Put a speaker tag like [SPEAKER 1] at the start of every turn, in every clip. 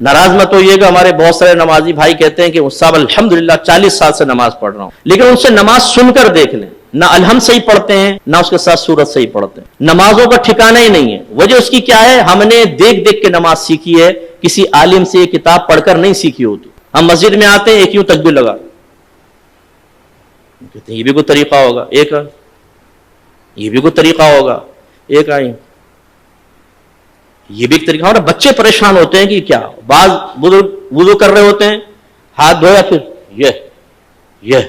[SPEAKER 1] नाराज मत होइएगा, हमारे बहुत सारे नमाजी भाई कहते हैं कि साहब अल्हम्दुलिल्लाह 40 साल से नमाज पढ़ रहा हूं, लेकिन उनसे नमाज सुनकर देख लें, ना अलहम सही पढ़ते हैं ना उसके साथ सूरत सही पढ़ते हैं, नमाजों का ठिकाना ही नहीं है। वजह उसकी क्या है? हमने देख देख के नमाज सीखी है, किसी आलिम से किताब पढ़कर नहीं सीखी होती। हम मस्जिद में आते हैं, एक यूं तकबीर लगा, कहते हैं ये भी कोई तरीका होगा, एक ये भी कोई तरीका होगा, एक आई ये भी एक तरीका होगा। बच्चे परेशान होते हैं कि क्या, बाज बुजुर्ग वुजू कर रहे होते हैं, हाथ धोया, फिर ये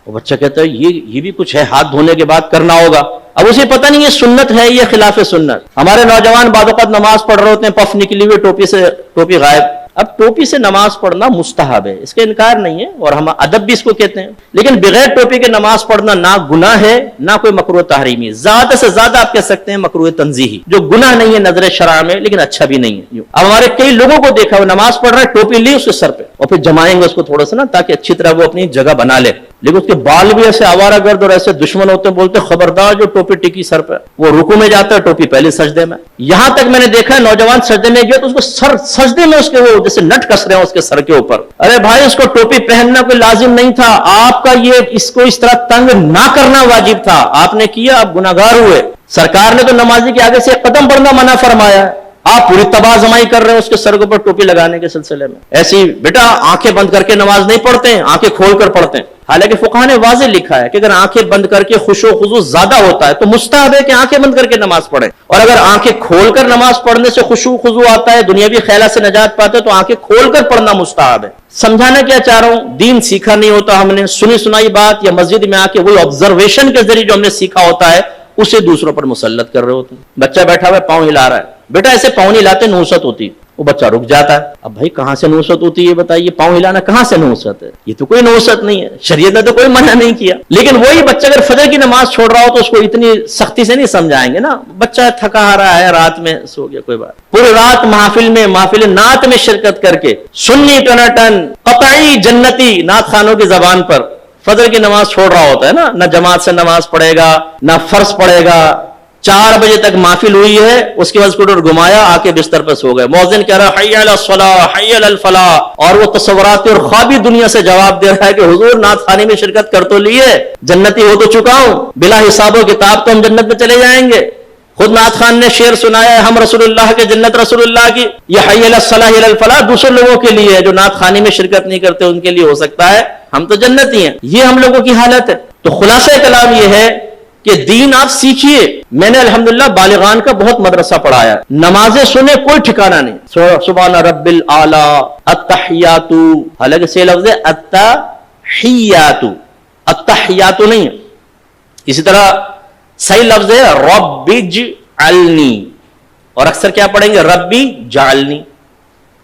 [SPEAKER 1] वो बच्चा कहता है ये भी कुछ है, हाथ धोने के बाद करना होगा। अब उसे पता नहीं है सुन्नत है या खिलाफ सुन्नत। हमारे नौजवान बाज़ नमाज पढ़ रहे होते हैं, पफ निकली हुई, टोपी गायब। अब टोपी से नमाज पढ़ना मुस्तहब है, इसका इनकार नहीं है, और हम अदब भी इसको कहते हैं, लेकिन बगैर टोपी के नमाज पढ़ना ना गुनाह है ना कोई मकरूह तहरीमी, ज्यादा से ज्यादा आप कह सकते हैं मकरूह तंजीही, जो गुनाह नहीं है नजर शरअ में, लेकिन अच्छा भी नहीं है। अब हमारे कई लोगों को देखा, वो नमाज पढ़ रहा है, टोपी ली उसके सर पे और फिर जमाएंगे उसको थोड़ा सा ना, ताकि अच्छी तरह वो अपनी जगह बना ले, लेकिन उसके बाल भी ऐसे आवारागर्द और ऐसे दुश्मन होते हैं, बोलते खबरदार जो टोपी टिकी सर पे, वो रुकू में जाता है, टोपी पहले सजदे में। यहां तक मैंने देखा है नौजवान सजदे में गया तो उसको सजदे में उसके वो जैसे नट कस रहे हैं उसके सर के ऊपर। अरे भाई, उसको टोपी पहनना कोई लाजिम नहीं था, आपका ये इसको इस तरह तंग ना करना वाजिब था, आपने किया, आप गुनाहगार हुए। सरकार ने तो नमाजी के आगे से एक कदम बढ़ना मना फरमाया है, आप पूरी तबाजमाई कर रहे हैं उसके सर के ऊपर टोपी लगाने के सिलसिले में। ऐसी बेटा आंखें बंद करके नमाज नहीं पढ़ते हैं, आंखें खोल कर पढ़ते हैं। हालांकि फुक़हा ने वाज़ेह लिखा है कि अगर आंखें बंद करके खुशो खुजू ज्यादा होता है तो मुस्तहब है कि आंखें बंद करके नमाज पढ़े, और अगर आंखें खोलकर नमाज पढ़ने से खुशू खुजू आता है, दुनियावी ख्यालात से नजात पाते हैं, तो आंखें खोलकर पढ़ना मुस्तहब है। समझाना क्या चाह रहा हूं, दीन सीखा नहीं होता हमने, सुनी सुनाई बात या मस्जिद में आके वही ऑब्जर्वेशन के जरिए जो हमने सीखा होता है उसे दूसरों पर मुसल्लत कर रहे होते हैं। बच्चा बैठा हुआ पाँव हिला रहा है, बेटा ऐसे पाँव नहीं हिलाते, नूसत होती है। वो बच्चा रुक जाता है, अब भाई कहां से नूसत होती है बताइए, पाँव हिलाना कहां से नूसत है? ये तो कोई नूसत नहीं है, शरीयत ने तो कोई मना नहीं किया। लेकिन वही बच्चा अगर फजर की नमाज छोड़ रहा हो तो उसको इतनी सख्ती से नहीं समझाएंगे ना, बच्चा थका आ रहा है, रात में सो गया, कोई बात, पूरी रात महफिल नात में शिरकत करके सुन्नी टनाटन कतई जन्नती नात खानों की जबान पर फजर की नमाज छोड़ रहा होता है ना जमात से नमाज पढ़ेगा ना फर्ज पढ़ेगा। 4 बजे तक महफिल हुई है, उसके बाद उसको घुमाया, आके बिस्तर पर सो गए, मौज़िन कह रहा है हय्या अलस सलाह हय्या अल फलाह, और वो तसव्वुराती और ख्वाबी दुनिया से जवाब दे रहा है कि हुजूर नात खाने में शिरकत कर तो लिए, जन्नती हो तो चुका हूं, बिला हिसाबो किताब तो हम जन्नत में चले जाएंगे। खुद नात खान ने शेर सुनाया है, हम रसूलुल्लाह के जन्नत रसूलुल्लाह की, ये हय्या अलस सलाह हय्या अल फलाह दूसरे लोगों के लिए है, जो नात खाने में शिरकत नहीं करते उनके लिए हो सकता है, हम तो जन्नती हैं। ये हम लोगों की हालत है। तो खुलासा कलाम ये है कि दीन आप सीखिए। मैंने अल्हम्दुलिल्लाह बालिगान का बहुत मदरसा पढ़ाया, नमाजें सुने कोई ठिकाना नहीं, सुभान रब्बिल आला अत्तहियातु, हालांकि से लफ्ज़ है अत्तहियातु, अत्तहियातु नहीं है। इसी तरह सही लफ्ज़ है रब्बिजअलनी, और अक्सर क्या पढ़ेंगे रब्बी जालनी,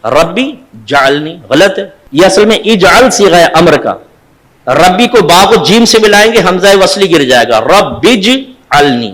[SPEAKER 1] रब्बी जालनी गलत है, यह असल में इजअल सीगा है अम्र का। रब्बी को बा को जीम से मिलाएंगे, हमजा वसली गिर जाएगा, रब्बिज अलनी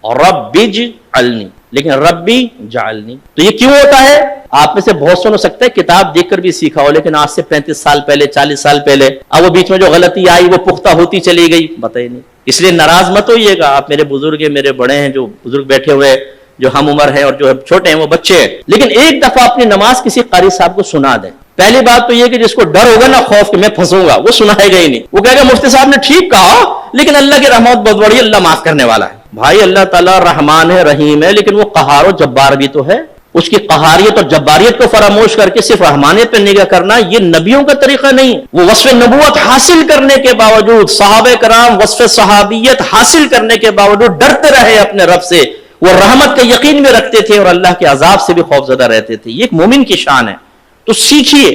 [SPEAKER 1] और रब्बिज अलनी, लेकिन रब्बी जालनी। तो ये क्यों होता है? आप में से बहुत सुन हो सकता है किताब देखकर भी सीखा हो, लेकिन आज से 35 साल पहले 40 साल पहले, अब वो बीच में जो गलती आई वो पुख्ता होती चली गई, बताइए नहीं। इसलिए नाराज मत होइएगा, आप मेरे बुजुर्ग हैं, मेरे बड़े हैं, जो बुजुर्ग बैठे हुए जो हम उम्र है और जो छोटे हैं वो बच्चे हैं, लेकिन एक दफा अपनी नमाज किसी कारी साहब को सुना दें। पहली बात तो ये कि जिसको डर होगा ना खौफ कि मैं फंसूंगा, वो सुनाएगा ही नहीं, वो कहेगा मुफ्ती साहब ने ठीक कहा, लेकिन अल्लाह की रहमत बहुत बड़ी, अल्लाह माफ करने वाला है। भाई अल्लाह ताला रहमान है रहीम है, लेकिन वो कहार और जब्बार भी तो है। उसकी कहारियत और जब्बारियत को फरामोश करके सिर्फ रहमानियत पर निगाह करना ये नबियों का तरीका नहीं है। वो वस्फ़ नबूवत हासिल करने के बावजूद, सहाबे कराम वस्फ़ सहाबियत हासिल करने के बावजूद डरते रहे अपने रब से, वो रहमत का यकीन में रखते थे और अल्लाह के अजाब से भी खौफजदा रहते थे। ये एक मोमिन की शान है। तो सीखिए,